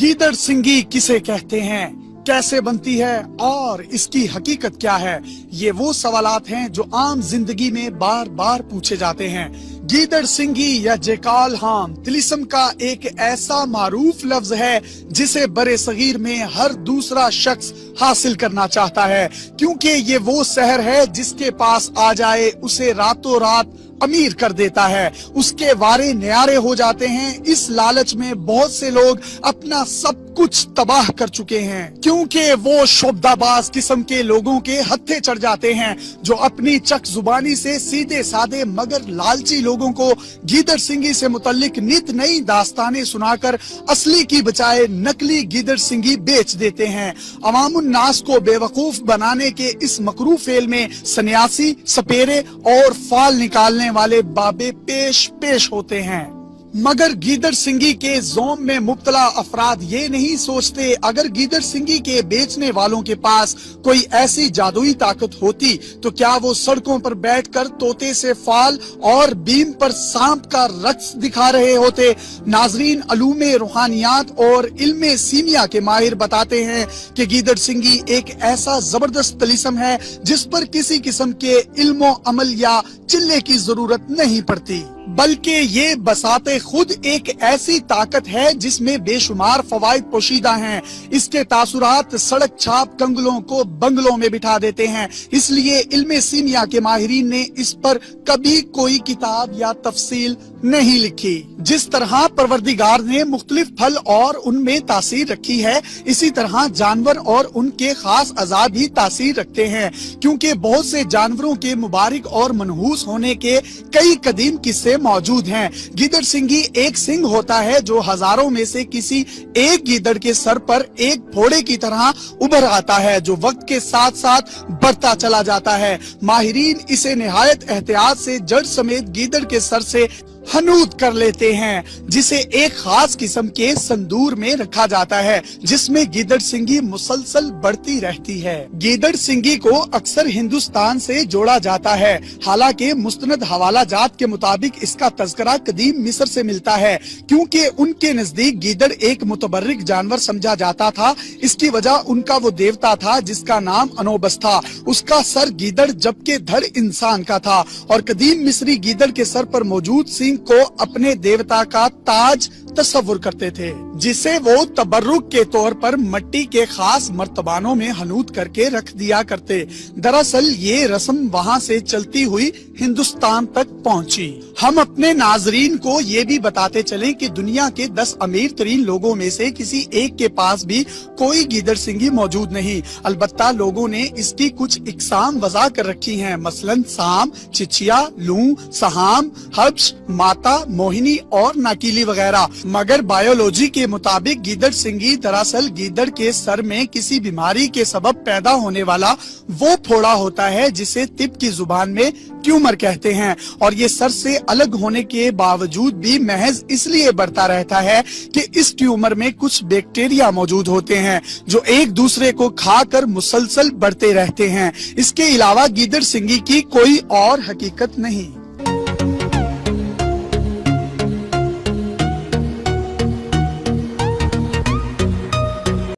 गीदड़ सिंगी किसे कहते हैं, कैसे बनती है और इसकी हकीकत क्या है, ये वो सवालात हैं जो आम जिंदगी में बार बार पूछे जाते हैं। गीदड़ सिंगी या जेकाल हाम तिलिस्म का एक ऐसा मारूफ लफ्ज है जिसे बरे सगीर में हर दूसरा शख्स हासिल करना चाहता है, क्योंकि ये वो शहर है जिसके पास आ जाए उसे रातों रात अमीर कर देता है, उसके वारे न्यारे हो जाते हैं। इस लालच में बहुत से लोग अपना सब कुछ तबाह कर चुके हैं, क्योंकि वो शोबदाबाज किस्म के लोगों के हत्थे चढ़ जाते हैं जो अपनी चक जुबानी से सीधे साधे मगर लालची लोगों को गीदड़ सिंगी से मुतल्लिक नित नई दास्तानें सुनाकर असली की बजाय नकली गीदड़ सिंगी बेच देते हैं। अवामुन नास को बेवकूफ बनाने के इस मकरू फेल में सन्यासी, सपेरे और फाल निकालने वाले बाबे पेश होते हैं। मगर गीदड़ सिंगी के जोम में मुब्तला अफराद ये नहीं सोचते, अगर गीदड़ सिंगी के बेचने वालों के पास कोई ऐसी जादुई ताकत होती तो क्या वो सड़कों पर बैठकर तोते से फाल और बीम पर सांप का रक्स दिखा रहे होते। नाजरीन, अलूमे रूहानियात और इल्मे सीमिया के माहिर बताते हैं कि गीदड़ सिंगी एक ऐसा जबरदस्त तलिस्म है जिस पर किसी किस्म के इल्मो अमल या चिल्ले की जरूरत नहीं पड़ती, बल्कि ये बसाते खुद एक ऐसी ताकत है जिसमें बेशुमार फवाइद पोशीदा हैं। इसके तासुरात सड़क छाप कंगलों को बंगलों में बिठा देते हैं, इसलिए इल्मे सीमिया के माहिरीन ने इस पर कभी कोई किताब या तफसील नहीं लिखी। जिस तरह परवरदिगार ने मुख्तलिफ फल और उनमें तासीर रखी है, इसी तरह जानवर और उनके खास अज़ा भी तासीर रखते हैं, क्योंकि बहुत से जानवरों के मुबारक और मनहूस होने के कई कदीम किस्से मौजूद हैं। गीदड़ सिंगी एक सिंग होता है जो हजारों में से किसी एक गीदड़ के सर पर एक फोड़े की तरह उभर आता है, जो वक्त के साथ साथ बढ़ता चला जाता है। माहिरीन इसे निहायत एहतियात से जड़ समेत गीदड़ के सर से हनूद कर लेते हैं, जिसे एक खास किस्म के संदूर में रखा जाता है जिसमें गीदड़ सिंगी मुसलसल बढ़ती रहती है। गीदड़ सिंगी को अक्सर हिंदुस्तान से जोड़ा जाता है, हालांकि मुस्तनद हवाला जात के मुताबिक इसका तज़किरा कदीम मिस्र से मिलता है, क्योंकि उनके नजदीक गीदड़ एक मुतबर्रिक जानवर समझा जाता था। इसकी वजह उनका वो देवता था जिसका नाम अनोबस था। उसका सर गीदड़ जबकि धड़ इंसान का था, और कदीम मिस्री गीदड़ के सर पर मौजूद सिंग को अपने देवता का ताज तस्वुर करते थे, जिसे वो तबर्रुक के तौर पर मिट्टी के खास मर्तबानों में हनूद करके रख दिया करते। दरअसल ये रस्म वहाँ से चलती हुई हिंदुस्तान तक पहुँची। हम अपने नाजरीन को ये भी बताते चलें कि दुनिया के 10 अमीर तरीन लोगों में से किसी एक के पास भी कोई गीदड़ सिंगी मौजूद नहीं। अलबत्ता लोगों ने इसकी कुछ इकसाम वज़ा कर रखी हैं, मसलन साम, चिचिया, लू, सहाम, हब्स, माता, मोहिनी और नाकीली वगैरह। मगर बायोलॉजी के मुताबिक गीदड़ सिंगी दरअसल गीदड़ के सर में किसी बीमारी के सबब पैदा होने वाला वो फोड़ा होता है जिसे तिब की जुबान में ट्यूमर कहते हैं, और ये सर से अलग होने के बावजूद भी महज इसलिए बढ़ता रहता है कि इस ट्यूमर में कुछ बैक्टीरिया मौजूद होते हैं जो एक दूसरे को खाकर मुसलसल बढ़ते रहते हैं। इसके अलावा गीदड़ सिंगी की कोई और हकीकत नहीं।